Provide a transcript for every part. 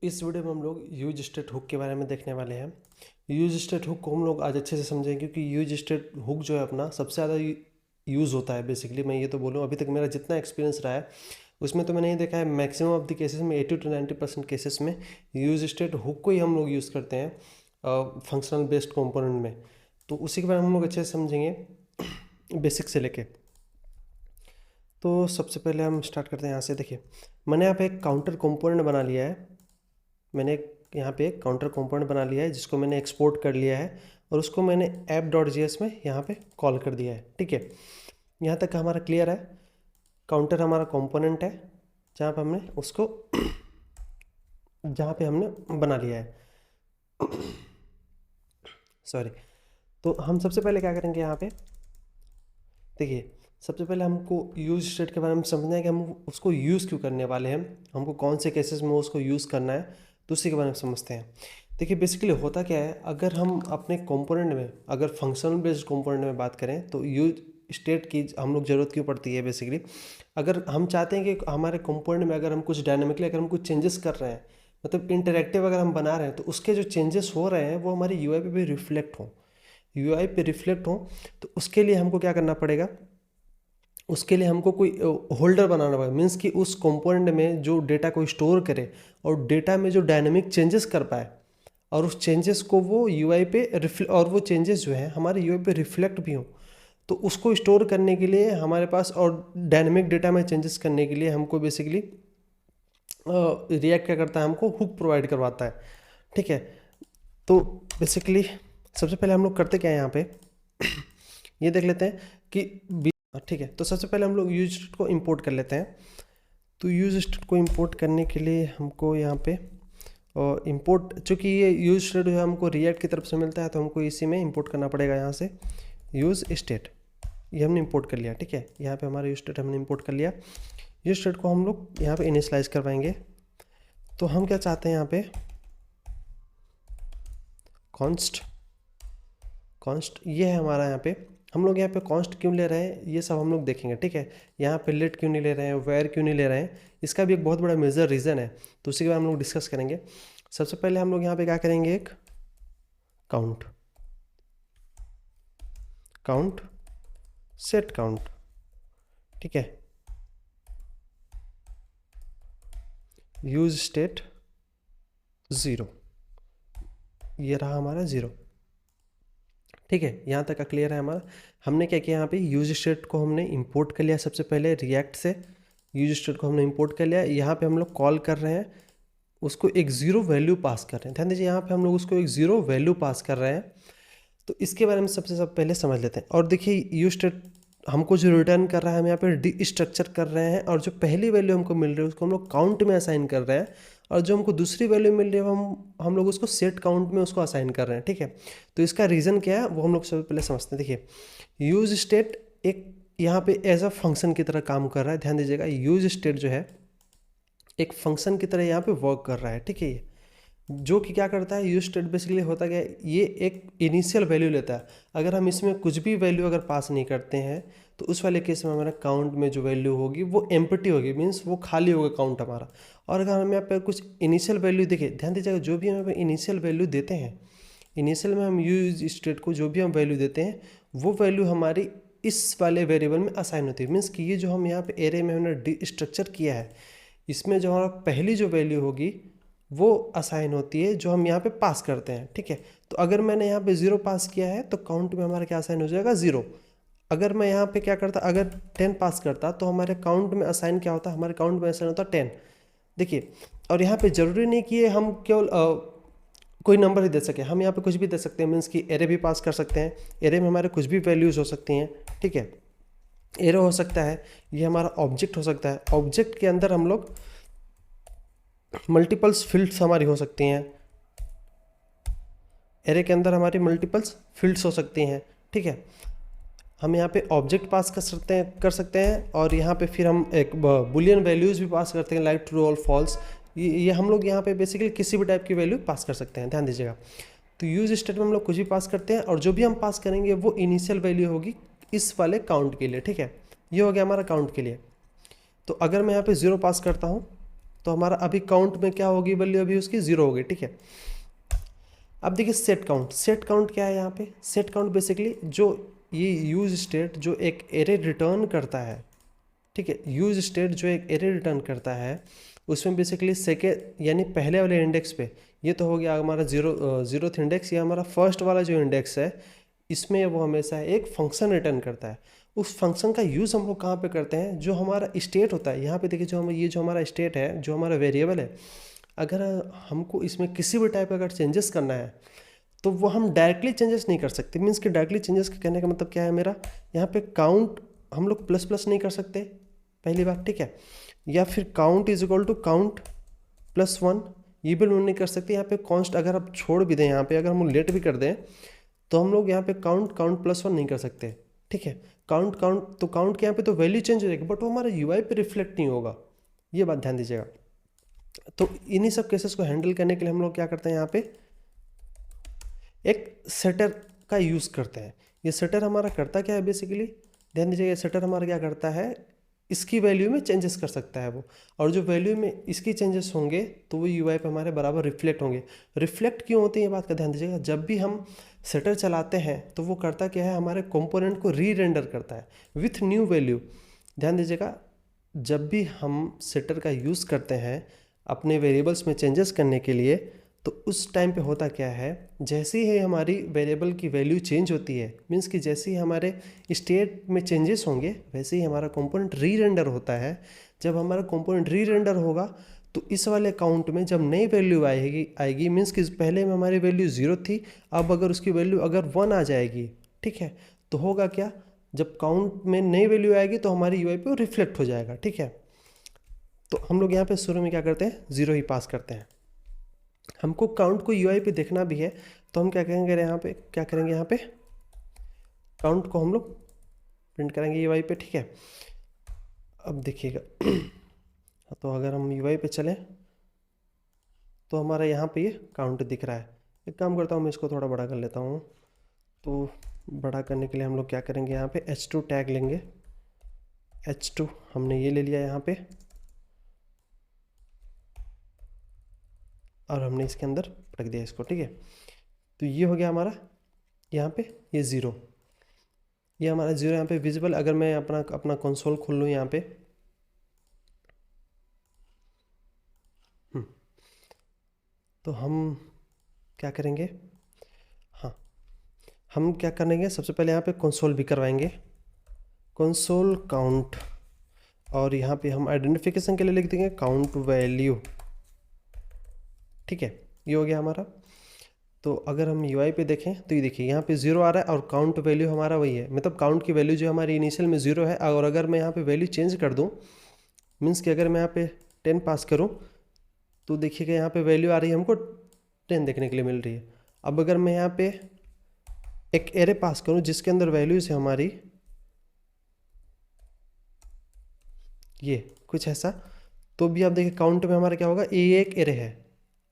तो इस वीडियो में हम लोग यूज स्टेट हुक के बारे में देखने वाले हैं। यूज स्टेट हुक को हम लोग आज अच्छे से समझेंगे क्योंकि यूज स्टेट हुक जो है अपना सबसे ज़्यादा यूज़ होता है। बेसिकली मैं ये तो बोलूँ, अभी तक मेरा जितना एक्सपीरियंस रहा है उसमें तो मैंने ये देखा है मैक्सिमम ऑफ द केसेस में 80 to 90% केसेस में यूज स्टेट हुक को ही हम लोग यूज़ करते हैं फंक्शनल बेस्ड कंपोनेंट में। तो उसी के बारे में हम लोग अच्छे से समझेंगे बेसिक से लेके। तो सबसे पहले हम स्टार्ट करते हैं यहाँ से। देखिए, मैंने यहाँ पे एक काउंटर कंपोनेंट बना लिया है। यहाँ पे एक काउंटर कंपोनेंट बना लिया है जिसको मैंने एक्सपोर्ट कर लिया है और उसको मैंने app.js में यहाँ पे कॉल कर दिया है। ठीक है, यहाँ तक हमारा क्लियर है। काउंटर हमारा कंपोनेंट है जहाँ पे हमने उसको बना लिया है। सॉरी। तो हम सबसे पहले क्या करेंगे यहाँ पे, देखिए सबसे पहले हमको यूज स्टेट के बारे में समझना है कि हम उसको यूज़ क्यों करने वाले हैं, हमको कौन से केसेस में उसको यूज़ करना है, तो उसी के बारे में समझते हैं। देखिए बेसिकली होता क्या है, अगर हम अपने कंपोनेंट में अगर फंक्शनल बेस्ड कंपोनेंट में बात करें तो यूज स्टेट की हम लोग ज़रूरत क्यों पड़ती है। बेसिकली अगर हम चाहते हैं कि हमारे कंपोनेंट में अगर हम कुछ डायनामिकली अगर हम कुछ चेंजेस कर रहे हैं, मतलब इंटरेक्टिव अगर हम बना रहे हैं, तो उसके जो चेंजेस हो रहे हैं वो हमारी यूआई पे भी रिफ्लेक्ट हों। यूआई पे रिफ्लेक्ट हों तो उसके लिए हमको क्या करना पड़ेगा, उसके लिए हमको कोई होल्डर बनाना पड़ेगा। मीन्स कि उस कंपोनेंट में जो डेटा को स्टोर करे और डेटा में जो डायनेमिक चेंजेस कर पाए और उस चेंजेस को वो यूआई पे और वो चेंजेस जो है हमारे यूआई पे रिफ्लेक्ट भी हों। तो उसको स्टोर करने के लिए हमारे पास और डायनेमिक डेटा में चेंजेस करने के लिए हमको बेसिकली रिएक्ट क्या करता है, हमको हुक प्रोवाइड करवाता है। ठीक है, तो बेसिकली सबसे पहले हम लोग करते क्या है यहाँ पे ये देख लेते हैं कि ठीक है। तो सबसे पहले हम लोग यूज स्टेट को इंपोर्ट कर लेते हैं। तो यूज स्टेट को इंपोर्ट करने के लिए हमको यहाँ पे इंपोर्ट, चूँकि ये यूज स्टेट जो है हमको रिएक्ट की तरफ से मिलता है तो हमको इसी में इंपोर्ट करना पड़ेगा। यहाँ से यूज स्टेट ये हमने इंपोर्ट कर लिया। ठीक है, यहाँ पे हमारा यूज स्टेट हमने इंपोर्ट कर लिया। यूज स्टेट को हम लोग यहाँ पे इनिशियलाइज करवाएंगे। तो हम क्या चाहते हैं यहाँ पे, कॉन्स्ट ये है हमारा। यहाँ पे हम लोग यहाँ पे कॉन्स्ट क्यों ले रहे हैं ये सब हम लोग देखेंगे। ठीक है, यहाँ पे लेट क्यों नहीं ले रहे हैं, वेयर क्यों नहीं ले रहे हैं, इसका भी एक बहुत बड़ा मेजर रीज़न है। तो उसी के बारे में हम लोग डिस्कस करेंगे। सबसे पहले हम लोग यहाँ पे क्या करेंगे, एक काउंट सेट काउंट। ठीक है, यूज स्टेट 0, ये रहा हमारा 0। ठीक है, यहाँ तक का क्लियर है हमारा। हमने क्या किया, यहाँ पे यूज स्टेट को हमने इंपोर्ट कर लिया। सबसे पहले रिएक्ट से यूज स्टेट को हमने इंपोर्ट कर लिया। यहाँ पे हम लोग कॉल कर रहे हैं, उसको एक 0 वैल्यू पास कर रहे हैं। ध्यान दीजिए, यहाँ पे हम लोग उसको एक 0 वैल्यू पास कर रहे हैं। तो इसके बारे में सबसे पहले समझ लेते हैं। और देखिए यूज स्टेट हमको जो रिटर्न कर रहा है, हम यहाँ पे डी स्ट्रक्चर कर रहे हैं और जो पहली वैल्यू हमको मिल रही है उसको हम लोग काउंट में असाइन कर रहे हैं और जो हमको दूसरी वैल्यू मिल रही है हम लोग उसको सेट काउंट में उसको असाइन कर रहे हैं। ठीक है, तो इसका रीज़न क्या है वो हम लोग सबसे पहले समझते हैं। देखिए, यूज स्टेट एक यहाँ पे एज अ फंक्शन की तरह काम कर रहा है। ध्यान दीजिएगा, यूज स्टेट जो है एक फंक्शन की तरह यहाँ पे वर्क कर रहा है। ठीक है, ये जो कि क्या करता है, यूज स्टेट बेसिकली होता क्या है, ये एक इनिशियल वैल्यू लेता है। अगर हम इसमें कुछ भी वैल्यू अगर पास नहीं करते हैं तो उस वाले केस में हमारा काउंट में जो वैल्यू होगी वो एम्प्टी होगी, मीन्स वो खाली होगा काउंट हमारा। और अगर हम यहाँ पर कुछ इनिशियल वैल्यू देखिए, ध्यान दीजिएगा, जो भी हम यहाँ पर इनिशियल वैल्यू देते हैं, इनिशियल में हम यूज स्टेट को जो भी हम वैल्यू देते हैं वो वैल्यू हमारी इस वाले वेरिएबल में असाइन होती है। मीन्स कि ये जो हम यहाँ पे एरे में हमने डी स्ट्रक्चर किया है, इसमें जो हमारा पहली जो वैल्यू होगी वो असाइन होती है जो हम यहाँ पे पास करते हैं। ठीक है, तो अगर मैंने यहाँ पे 0 पास किया है तो काउंट में हमारा क्या असाइन हो जाएगा, 0। अगर मैं यहाँ पे क्या करता, अगर 10 पास करता तो हमारे काउंट में असाइन क्या होता, हमारे काउंट में असाइन होता 10। देखिए, और यहाँ पे ज़रूरी नहीं कि हम केवल कोई नंबर ही दे सके, हम यहाँ पे कुछ भी दे सकते हैं। मीन्स कि एरे भी पास कर सकते हैं, एरे में हमारे कुछ भी वैल्यूज़ हो सकती हैं। ठीक है, एरे हो सकता है, ये हमारा ऑब्जेक्ट हो सकता है, ऑब्जेक्ट के अंदर हम लोग मल्टीपल्स फील्ड्स हमारी हो सकती हैं, एरे के अंदर हमारी मल्टीपल्स फील्ड्स हो सकती हैं। ठीक है, हम यहाँ पे ऑब्जेक्ट पास कर सकते हैं और यहाँ पे फिर हम एक बुलियन वैल्यूज़ भी पास करते हैं, लाइक ट्रू और फॉल्स। ये हम लोग यहाँ पे बेसिकली किसी भी टाइप की वैल्यू पास कर सकते हैं। ध्यान दीजिएगा, तो यूज स्टेट में हम लोग कुछ भी पास करते हैं और जो भी हम पास करेंगे वो इनिशियल वैल्यू होगी इस वाले काउंट के लिए। ठीक है, ये हो गया हमारा काउंट के लिए। तो अगर मैं यहाँ पे 0 पास करता हूँ तो हमारा अभी काउंट में क्या होगी वैल्यू, अभी उसकी 0 होगी, ठीक है। अब देखिए सेट काउंट, सेट काउंट क्या है यहाँ पे, सेट काउंट बेसिकली जो ये यूज स्टेट जो एक एरे रिटर्न करता है, ठीक है, यूज स्टेट जो एक एरे रिटर्न करता है उसमें बेसिकली सेकेंड यानी पहले वाले इंडेक्स पे, ये तो हो गया हमारा जीरोथ इंडेक्स, या हमारा फर्स्ट वाला जो इंडेक्स है इसमें वो हमेशा एक फंक्शन रिटर्न करता है। उस फंक्शन का यूज़ हम लोग कहाँ पे करते हैं, जो हमारा स्टेट होता है, यहाँ पे देखिए जो हम ये जो हमारा स्टेट है, जो हमारा वेरिएबल है, अगर हमको इसमें किसी भी टाइप का अगर चेंजेस करना है तो वो हम डायरेक्टली चेंजेस नहीं कर सकते। मीन्स कि डायरेक्टली चेंजेस कहने का मतलब क्या है मेरा, यहाँ पे काउंट हम लोग प्लस प्लस नहीं कर सकते पहली बात, ठीक है, या फिर count is equal to count plus 1, ये भी नहीं कर सकते। यहाँ पे कॉन्स्ट अगर आप छोड़ भी दें, यहाँ पे अगर हम लेट भी कर दें तो हम लोग यहाँ पे काउंट प्लस 1 नहीं कर सकते, ठीक है। काउंट तो काउंट के यहाँ पे तो वैल्यू चेंज हो जाएगी, बट वो हमारे यूआई पे रिफ्लेक्ट नहीं होगा, ये बात ध्यान दीजिएगा। तो इन्हीं सब केसेस को हैंडल करने के लिए हम लोग क्या करते हैं, यहाँ पे एक सेटर का यूज़ करते हैं। ये सेटर हमारा करता क्या है बेसिकली, ध्यान दीजिएगा, ये सेटर हमारा क्या करता है, इसकी वैल्यू में चेंजेस कर सकता है वो, और जो वैल्यू में इसकी चेंजेस होंगे तो वो यूआई पे हमारे बराबर रिफ्लेक्ट होंगे। रिफ्लेक्ट क्यों होती है ये बात का ध्यान दीजिएगा, जब भी हम सेटर चलाते हैं तो वो करता क्या है, हमारे कंपोनेंट को री रेंडर करता है विथ न्यू वैल्यू। ध्यान दीजिएगा, जब भी हम सेटर का यूज़ करते हैं अपने वेरिएबल्स में चेंजेस करने के लिए, तो उस टाइम पे होता क्या है, जैसे ही हमारी वेरिएबल की वैल्यू चेंज होती है, मीन्स कि जैसे ही हमारे स्टेट में चेंजेस होंगे वैसे ही हमारा कंपोनेंट री रेंडर होता है। जब हमारा कंपोनेंट री रेंडर होगा तो इस वाले काउंट में जब नई वैल्यू आएगी मीन्स कि पहले में हमारी वैल्यू 0 थी, अब अगर उसकी वैल्यू अगर 1 आ जाएगी, ठीक है, तो होगा क्या, जब काउंट में नई वैल्यू आएगी तो हमारी यूआई पे रिफ्लेक्ट हो जाएगा, ठीक है। तो हम लोग यहाँ पे शुरू में क्या करते हैं, 0 ही पास करते हैं। हमको काउंट को यूआई पे देखना भी है तो हम क्या करेंगे, यहाँ पे क्या करेंगे, यहाँ पे काउंट को हम लोग प्रिंट करेंगे यूआई पे, ठीक है। अब देखिएगा तो अगर हम यूआई पे चलें तो हमारा यहाँ पे ये काउंट दिख रहा है। एक काम करता हूँ, मैं इसको थोड़ा बड़ा कर लेता हूँ। तो बड़ा करने के लिए हम लोग क्या करेंगे, यहाँ पे h2 टैग लेंगे। h2 हमने ये ले लिया यहाँ पे, और हमने इसके अंदर रख दिया इसको, ठीक है। तो ये हो गया हमारा यहाँ पे ये 0, ये हमारा 0 यहाँ पे विजिबल। अगर मैं अपना कंसोल खोल लूँ यहाँ पे, तो हम क्या करेंगे, हाँ हम क्या करेंगे, सबसे पहले यहाँ पे कंसोल भी करवाएंगे, कंसोल काउंट, और यहाँ पे हम आइडेंटिफिकेशन के लिए लिख देंगे काउंट वैल्यू, ठीक है। ये हो गया हमारा। तो अगर हम यूआई पे देखें तो ये देखिए यहाँ पे 0 आ रहा है और काउंट वैल्यू हमारा वही है, मतलब काउंट की वैल्यू जो हमारी इनिशियल में 0 है, और अगर मैं यहाँ पे वैल्यू चेंज कर दूँ, मीन्स कि अगर मैं यहाँ पे 10 पास करूँ तो देखिएगा यहाँ पे वैल्यू आ रही है हमको 10 देखने के लिए मिल रही है। अब अगर मैं यहाँ पे एक एरे पास करूँ जिसके अंदर वैल्यूज है हमारी ये कुछ ऐसा, तो भी आप देखिए काउंट में हमारा क्या होगा, ये एक एरे है।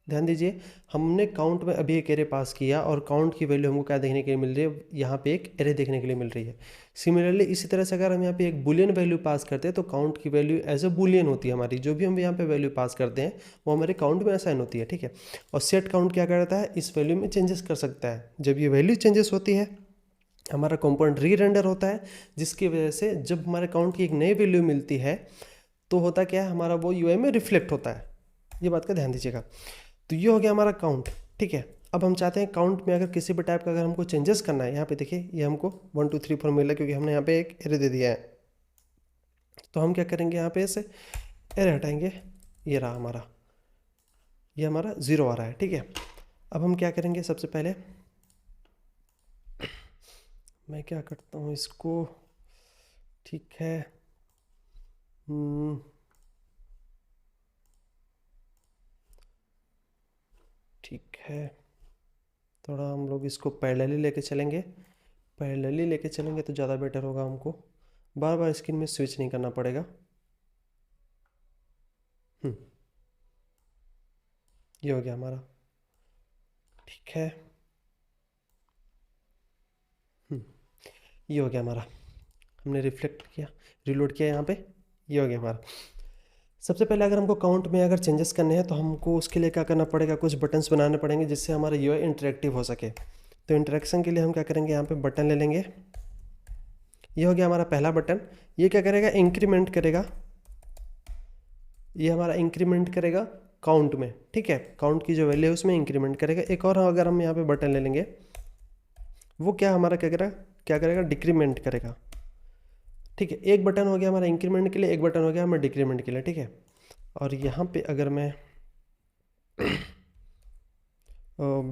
ध्यान दीजिए, हमने काउंट में अभी एक एरे पास किया और काउंट की वैल्यू हमको क्या देखने के लिए मिल रही है, यहाँ पे एक एरे देखने के लिए मिल रही है। सिमिलरली इसी तरह से अगर हम यहाँ पे एक बुलियन वैल्यू पास करते हैं तो काउंट की वैल्यू एज ए बुलियन होती है हमारी, जो भी हम यहाँ पे वैल्यू पास करते हैं वो हमारे काउंट में असाइन होती है, ठीक है। और सेट काउंट क्या करता है, इस वैल्यू में चेंजेस कर सकता है। जब ये वैल्यू चेंजेस होती है हमारा कंपोनेंट री रेंडर होता है, जिसकी वजह से जब हमारे काउंट की एक नई वैल्यू मिलती है तो होता क्या है, हमारा वो यूआई में रिफ्लेक्ट होता है। ये बात का ध्यान दीजिएगा। तो ये हो गया हमारा काउंट, ठीक है। अब हम चाहते हैं काउंट में अगर किसी भी टाइप का अगर हमको चेंजेस करना है, यहाँ पे देखिए ये हमको 1 2 3 4 मिला क्योंकि हमने यहाँ पे एक एरे दे दिया है। तो हम क्या करेंगे, यहाँ पे से एरे हटाएंगे, ये रहा हमारा, ये हमारा 0 आ रहा है, ठीक है। अब हम क्या करेंगे, सबसे पहले मैं क्या करता हूँ इसको, ठीक है, ठीक है, थोड़ा हम लोग इसको पैरेलली लेके चलेंगे। पैरेलली लेके चलेंगे तो ज़्यादा बेटर होगा, हमको बार बार स्क्रीन में स्विच नहीं करना पड़ेगा। ये हो गया हमारा, ठीक है। ये हो गया हमारा, हमने रिफ्लेक्ट किया, रिलोड किया यहाँ पे, ये हो गया हमारा। सबसे पहले अगर हमको काउंट में अगर चेंजेस करने हैं तो हमको उसके लिए क्या करना पड़ेगा, कुछ बटन्स बनाने पड़ेंगे जिससे हमारा यूआई इंटरेक्टिव हो सके। तो इंटरेक्शन के लिए हम क्या करेंगे, यहाँ पे बटन ले लेंगे। ये हो गया हमारा पहला बटन। ये क्या करेगा, इंक्रीमेंट करेगा। ये हमारा इंक्रीमेंट करेगा काउंट में, ठीक है, काउंट की जो वैल्यू है उसमें इंक्रीमेंट करेगा। एक और अगर हम यहाँ पे बटन ले लेंगे, वो क्या हमारा क्या करेगा, डिक्रीमेंट करेगा, ठीक है। एक बटन हो गया हमारा इंक्रीमेंट के लिए, एक बटन हो गया हमारा डिक्रीमेंट के लिए, ठीक है। और यहाँ पे अगर मैं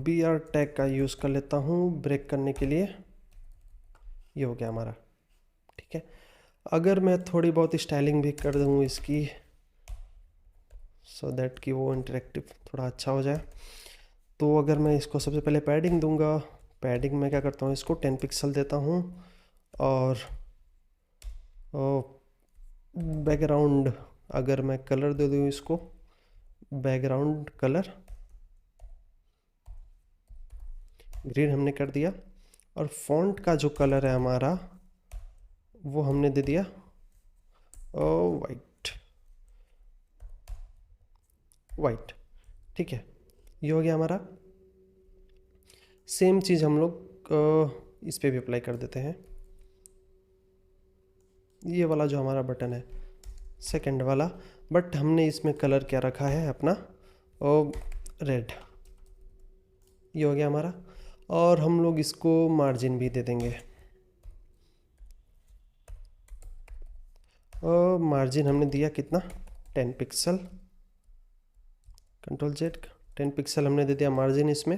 BR टैग का यूज़ कर लेता हूँ ब्रेक करने के लिए, ये हो गया हमारा, ठीक है। अगर मैं थोड़ी बहुत स्टाइलिंग भी कर दूँ इसकी, सो दैट कि वो इंटरेक्टिव थोड़ा अच्छा हो जाए, तो अगर मैं इसको सबसे पहले पैडिंग दूंगा, पैडिंग में क्या करता हूँ, इसको 10 पिक्सल देता हूँ। और बैकग्राउंड अगर मैं कलर दे दूँ इसको, बैकग्राउंड कलर ग्रीन हमने कर दिया। और फॉन्ट का जो कलर है हमारा वो हमने दे दिया वाइट, ठीक है। ये हो गया हमारा। सेम चीज़ हम लोग इस पे भी अप्लाई कर देते हैं। ये वाला जो हमारा बटन है सेकंड वाला, बट हमने इसमें कलर क्या रखा है अपना, रेड। ये हो गया हमारा। और हम लोग इसको मार्जिन भी दे देंगे। मार्जिन हमने दिया कितना, 10 पिक्सल, Ctrl+Z, 10 पिक्सल हमने दे दिया मार्जिन। इसमें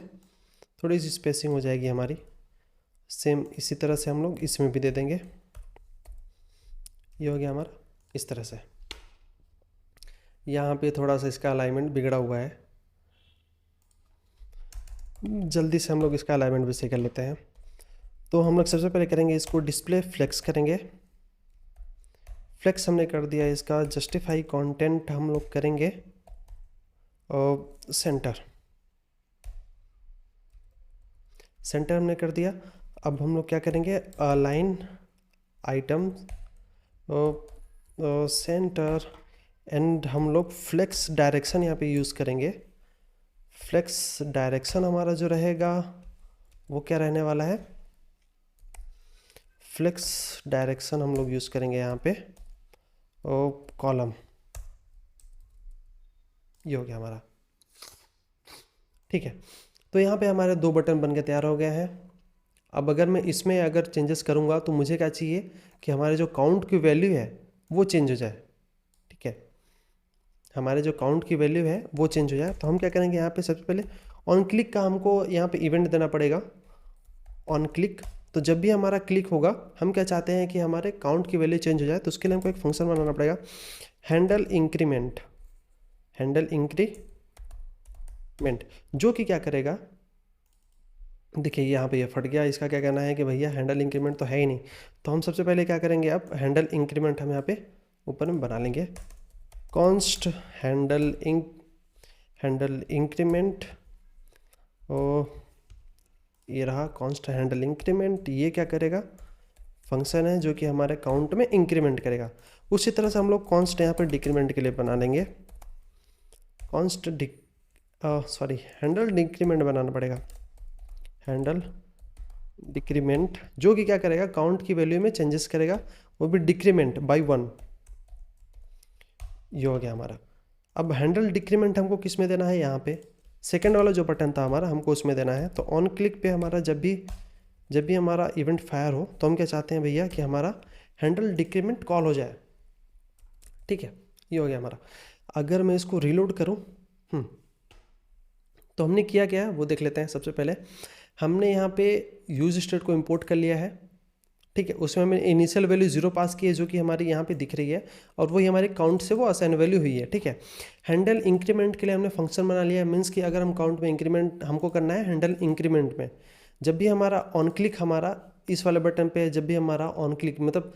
थोड़ी सी स्पेसिंग हो जाएगी हमारी। सेम इसी तरह से हम लोग इसमें भी दे देंगे। ये हो गया हमारा इस तरह से। यहाँ पे थोड़ा सा इसका अलाइनमेंट बिगड़ा हुआ है, जल्दी से हम लोग इसका अलाइनमेंट भी सही कर लेते हैं। तो हम लोग सबसे पहले करेंगे इसको डिस्प्ले फ्लेक्स करेंगे। फ्लेक्स हमने कर दिया इसका। जस्टिफाई कंटेंट हम लोग करेंगे सेंटर हमने कर दिया। अब हम लोग क्या करेंगे, अलाइन आइटम सेंटर, एंड हम लोग फ्लेक्स डायरेक्शन यहाँ पे यूज़ करेंगे। फ्लेक्स डायरेक्शन हमारा जो रहेगा वो क्या रहने वाला है, फ्लेक्स डायरेक्शन हम लोग यूज़ करेंगे यहाँ पे कॉलम। ये हो गया हमारा, ठीक है। तो यहाँ पे हमारे 2 बटन बन के तैयार हो गए हैं। अब अगर मैं इसमें अगर चेंजेस करूँगा तो मुझे क्या चाहिए कि हमारे जो काउंट की वैल्यू है वो चेंज हो जाए, ठीक है। हमारे जो काउंट की वैल्यू है वो चेंज हो जाए। तो हम क्या करेंगे, यहाँ पे सबसे पहले ऑन क्लिक का हमको यहाँ पे इवेंट देना पड़ेगा, ऑन क्लिक। तो जब भी हमारा क्लिक होगा, हम क्या चाहते हैं कि हमारे काउंट की वैल्यू चेंज हो जाए, तो उसके लिए हमको एक फंक्शन बनाना पड़ेगा, हैंडल इंक्रीमेंट, जो कि क्या करेगा, देखिए यहाँ पे ये फट गया। इसका क्या कहना है कि भैया हैंडल इंक्रीमेंट तो है ही नहीं। तो हम सबसे पहले क्या करेंगे, अब हैंडल इंक्रीमेंट हम यहाँ पे ऊपर में बना लेंगे। कॉन्स्ट हैंडल इंक्रीमेंट, ये रहा कॉन्स्ट हैंडल इंक्रीमेंट। ये क्या करेगा, फंक्शन है जो कि हमारे काउंट में इंक्रीमेंट करेगा। उसी तरह से हम लोग कॉन्स्ट यहाँ पर डिक्रीमेंट के लिए बना लेंगे। हैंडल डिक्रीमेंट बनाना पड़ेगा, हैंडल डिक्रीमेंट, जो कि क्या करेगा, काउंट की वैल्यू में चेंजेस करेगा, वो भी डिक्रीमेंट बाय 1। ये हो गया हमारा। अब हैंडल डिक्रीमेंट हमको किस में देना है, यहाँ पे सेकंड वाला जो बटन था हमारा, हमको उसमें देना है। तो ऑन क्लिक पे हमारा जब भी हमारा इवेंट फायर हो, तो हम क्या चाहते हैं भैया कि हमारा हैंडल डिक्रीमेंट कॉल हो जाए, ठीक है। ये हो गया हमारा। अगर मैं इसको रीलोड करूँ, तो हमने किया क्या वो देख लेते हैं। सबसे पहले हमने यहाँ पे यूज स्टेट को इंपोर्ट कर लिया है, ठीक है। उसमें हमने इनिशियल वैल्यू 0 पास की है, जो कि हमारी यहाँ पे दिख रही है, और वही हमारे काउंट से वो असाइन वैल्यू हुई है, ठीक है। हैंडल इंक्रीमेंट के लिए हमने फंक्शन बना लिया है, मीन्स कि अगर हम काउंट में इंक्रीमेंट हमको करना है हैंडल इंक्रीमेंट में, जब भी हमारा ऑन क्लिक हमारा इस वाले बटन पे, जब भी हमारा ऑन क्लिक मतलब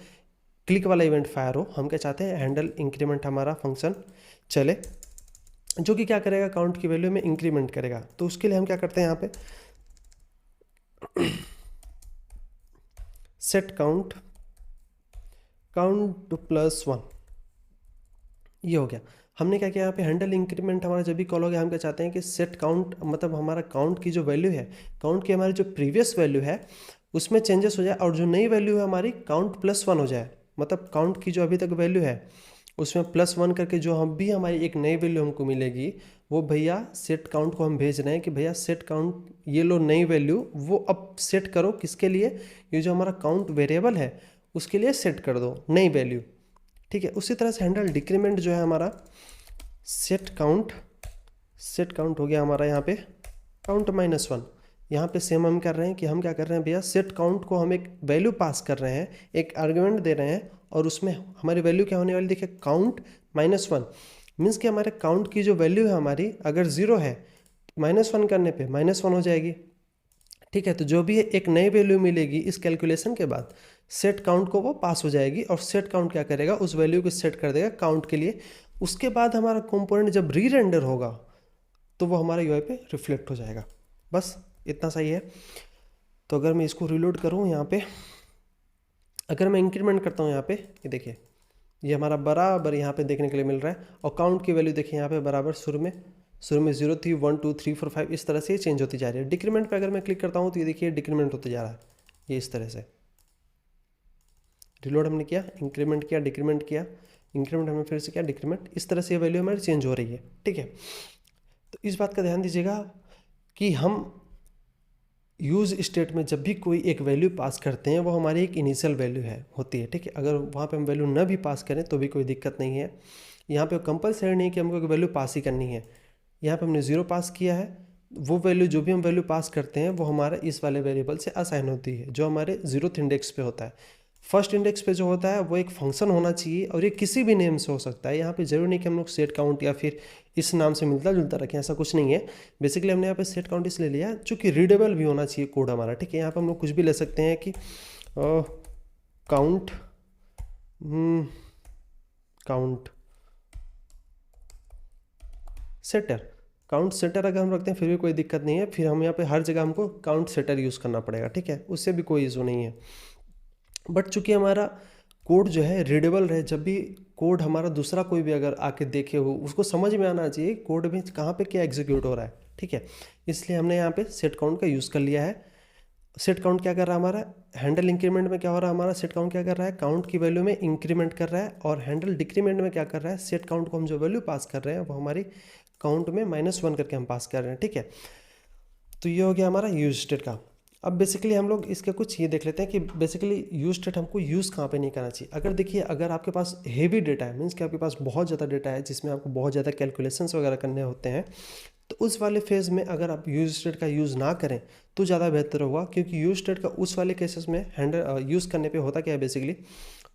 क्लिक वाला इवेंट फायर हो, हम क्या चाहते हैं, हैंडल इंक्रीमेंट हमारा फंक्शन चले, जो कि क्या करेगा, काउंट की वैल्यू में इंक्रीमेंट करेगा। तो उसके लिए हम क्या करते हैं, यहाँ पे सेट काउंट +1, ये हो गया। हमने क्या किया यहाँ पे हैंडल इंक्रीमेंट हमारा जब भी कॉल हो गया, हम क्या चाहते हैं कि सेट काउंट, मतलब हमारा काउंट की जो वैल्यू है, काउंट की हमारी जो प्रीवियस वैल्यू है उसमें चेंजेस हो जाए, और जो नई वैल्यू है हमारी काउंट +1 हो जाए। मतलब काउंट की जो अभी तक वैल्यू है उसमें +1 करके जो हम भी हमारी एक नई वैल्यू हमको मिलेगी, वो भैया सेट काउंट को हम भेज रहे हैं कि भैया सेट काउंट ये लो नई वैल्यू, वो अब सेट करो किसके लिए, ये जो हमारा काउंट वेरिएबल है उसके लिए सेट कर दो नई वैल्यू। ठीक है, उसी तरह से हैंडल डिक्रीमेंट जो है हमारा सेट काउंट हो गया हमारा यहाँ पे काउंट -1। यहाँ पे सेम हम कर रहे हैं कि हम क्या कर रहे हैं भैया, सेट काउंट को हम एक वैल्यू पास कर रहे हैं, एक आर्गुमेंट दे रहे हैं, और उसमें हमारी वैल्यू क्या होने वाली, देखिए काउंट -1 मीन्स कि हमारे काउंट की जो वैल्यू है हमारी अगर 0 है, -1 करने पे -1 हो जाएगी। ठीक है, तो जो भी एक नई वैल्यू मिलेगी इस कैलकुलेशन के बाद सेट काउंट को वो पास हो जाएगी, और सेट काउंट क्या करेगा, उस वैल्यू को सेट कर देगा काउंट के लिए। उसके बाद हमारा कंपोनेंट जब री रेंडर होगा तो वो हमारे यूआई पे रिफ्लेक्ट हो जाएगा। बस इतना सही है। तो अगर मैं इसको रिलोड करूँ यहाँ पे, अगर मैं इंक्रीमेंट करता हूँ यहाँ पे, ये देखिए ये हमारा बराबर यहाँ पे देखने के लिए मिल रहा है, और काउंट की वैल्यू देखिए यहाँ पे बराबर शुरू में 0 थी, 1 2 3 4 5 इस तरह से ये चेंज होती जा रही है। डिक्रीमेंट पे अगर मैं क्लिक करता हूँ तो ये देखिए डिक्रीमेंट होते जा रहा है, ये इस तरह से। रिलोड हमने किया, इंक्रीमेंट किया, डिक्रीमेंट किया, इंक्रीमेंट हमने फिर से किया, डिक्रीमेंट, इस तरह से ये वैल्यू हमारी चेंज हो रही है। ठीक है, तो इस बात का ध्यान दीजिएगा कि हम यूज़ स्टेट में जब भी कोई एक वैल्यू पास करते हैं वो हमारी एक इनिशियल वैल्यू है होती है। ठीक है, अगर वहाँ पे हम वैल्यू न भी पास करें तो भी कोई दिक्कत नहीं है। यहाँ पे कंपलसरी नहीं कि हमको एक वैल्यू पास ही करनी है। यहाँ पे हमने 0 पास किया है, वो वैल्यू जो भी हम वैल्यू पास करते हैं वो हमारा इस वाले वेरिएबल से असाइन होती है, जो हमारे 0th इंडेक्स पे होता है। फर्स्ट इंडेक्स पे जो होता है वो एक फंक्शन होना चाहिए, और ये किसी भी नेम से हो सकता है। यहाँ पे जरूरी नहीं कि हम लोग सेट काउंट या फिर इस नाम से मिलता जुलता रखें, ऐसा कुछ नहीं है। बेसिकली हमने यहाँ पे सेट काउंट इसलिए लिया चूँकि रीडेबल भी होना चाहिए कोड हमारा। ठीक है, यहाँ पे हम लोग कुछ भी ले सकते हैं कि काउंट सेटर अगर हम रखते हैं फिर भी कोई दिक्कत नहीं है, फिर हम यहाँ पे हर जगह हमको काउंट सेटर यूज़ करना पड़ेगा। ठीक है, उससे भी कोई इशू नहीं है। बट चूंकि हमारा कोड जो है रीडेबल रहे, जब भी कोड हमारा दूसरा कोई भी अगर आके देखे हो उसको समझ में आना चाहिए कोड में कहाँ पे क्या एग्जीक्यूट हो रहा है। ठीक है, इसलिए हमने यहाँ पे सेट काउंट का यूज़ कर लिया है। सेट काउंट क्या कर रहा है हमारा, हैंडल इंक्रीमेंट में क्या हो रहा है हमारा, सेट काउंट क्या कर रहा है, काउंट की वैल्यू में इंक्रीमेंट कर रहा है, और हैंडल डिक्रीमेंट में क्या कर रहा है, सेट काउंट को हम जो वैल्यू पास कर रहे हैं वो हमारी काउंट में -1 करके हम पास कर रहे हैं। ठीक है, तो ये हो गया हमारा यूज स्टेट का। अब बेसिकली हम लोग इसके कुछ ये देख लेते हैं कि बेसिकली यूज स्टेट हमको यूज़ कहाँ पे नहीं करना चाहिए। अगर देखिए, अगर आपके पास हेवी डेटा है, मीन्स कि आपके पास बहुत ज़्यादा डेटा है जिसमें आपको बहुत ज़्यादा कैलकुलेशंस वगैरह करने होते हैं, तो उस वाले फेज़ में अगर आप यूज स्टेट का यूज़ ना करें तो ज़्यादा बेहतर होगा। क्योंकि यूज स्टेट का उस वाले केसेस में यूज़ करने पे होता क्या है, बेसिकली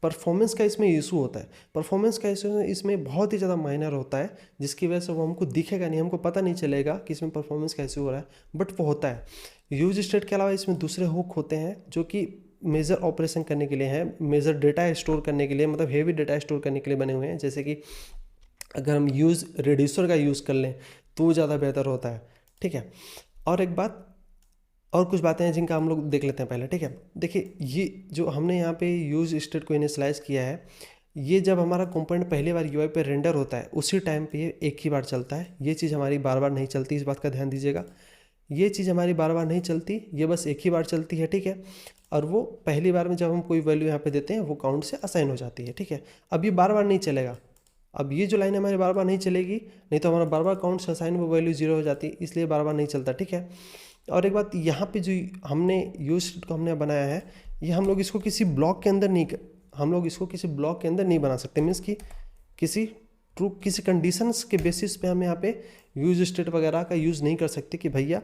परफॉर्मेंस का इसमें इशू होता है। परफॉर्मेंस का इशू इसमें बहुत ही ज़्यादा माइनर होता है, जिसकी वजह से वो हमको दिखेगा नहीं, हमको पता नहीं चलेगा कि इसमें परफॉर्मेंस का इशू हो रहा है, बट वो होता है। यूज स्टेट के अलावा इसमें दूसरे हुक होते हैं जो कि मेजर ऑपरेशन करने के लिए हैं, मेजर डेटा स्टोर करने के लिए, मतलब हेवी डेटा स्टोर करने के लिए बने हुए हैं। जैसे कि अगर हम यूज़ रिड्यूसर का यूज़ कर लें तो वो ज़्यादा बेहतर होता है। ठीक है, और एक बात और कुछ बातें हैं जिनका हम लोग देख लेते हैं पहले। ठीक है, देखिए ये जो हमने यहाँ पे यूज स्टेट को इनिशियलाइज किया है, ये जब हमारा कंपोनेंट पहली बार यूआई पे रेंडर होता है उसी टाइम पे ये एक ही बार चलता है। ये चीज़ हमारी बार बार नहीं चलती, इस बात का ध्यान दीजिएगा। ये चीज़ हमारी बार बार नहीं चलती, ये बस एक ही बार चलती है। ठीक है, और वो पहली बार में जब हम कोई वैल्यू यहाँ पे देते हैं वो काउंट से असाइन हो जाती है। ठीक है, अब ये बार बार नहीं चलेगा। अब ये जो लाइन हमारी बार बार नहीं चलेगी, नहीं तो हमारा बार बार काउंट से असाइन वो वैल्यू 0 हो जाती, इसलिए बार बार नहीं चलता। ठीक है, और एक बात यहाँ पे जो हमने यूज को हमने बनाया है, ये हम लोग इसको किसी ब्लॉक के अंदर नहीं, हम लोग इसको किसी ब्लॉक के अंदर नहीं बना सकते। मीन्स कि किसी कंडीशंस के बेसिस पे हम यहाँ पे यूज स्टेट वगैरह का यूज़ नहीं कर सकते कि भैया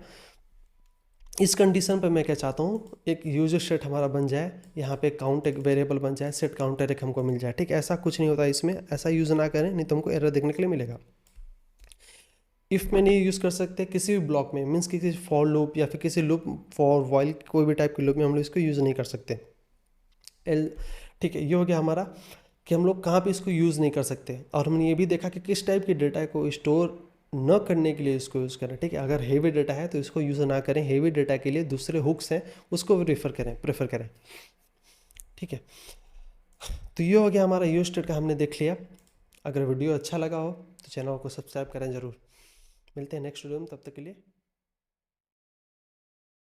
इस कंडीशन पे मैं क्या चाहता हूँ, एक यूज स्टेट हमारा बन जाए, यहाँ पे काउंट एक वेरिएबल बन जाए, सेट काउंटर एक हमको मिल जाए। ठीक है, ऐसा कुछ नहीं होता इसमें, ऐसा यूज़ ना करें नहीं तो हमको एरर देखने के लिए मिलेगा। इफ़ में नहीं यूज़ कर सकते किसी भी ब्लॉक में, मीन्स कि किसी फॉर लूप या फिर किसी लूप फॉर वाइल कोई भी टाइप के लूप में हम लोग इसको यूज़ नहीं कर सकते। ठीक है, ये हो गया हमारा कि हम लोग कहाँ पे इसको यूज़ नहीं कर सकते। और हमने ये भी देखा कि किस टाइप के डेटा को स्टोर न करने के लिए इसको यूज़ करें। ठीक है, अगर हेवी डेटा है तो इसको यूज़ ना करें, हेवी डेटा के लिए दूसरे हुक्स हैं उसको प्रेफर करें। ठीक है, तो ये हो गया हमारा यूज स्टेट का, हमने देख लिया। अगर वीडियो अच्छा लगा हो तो चैनल को सब्सक्राइब करें ज़रूर। मिलते हैं नेक्स्ट वीडियो में, तब तक के लिए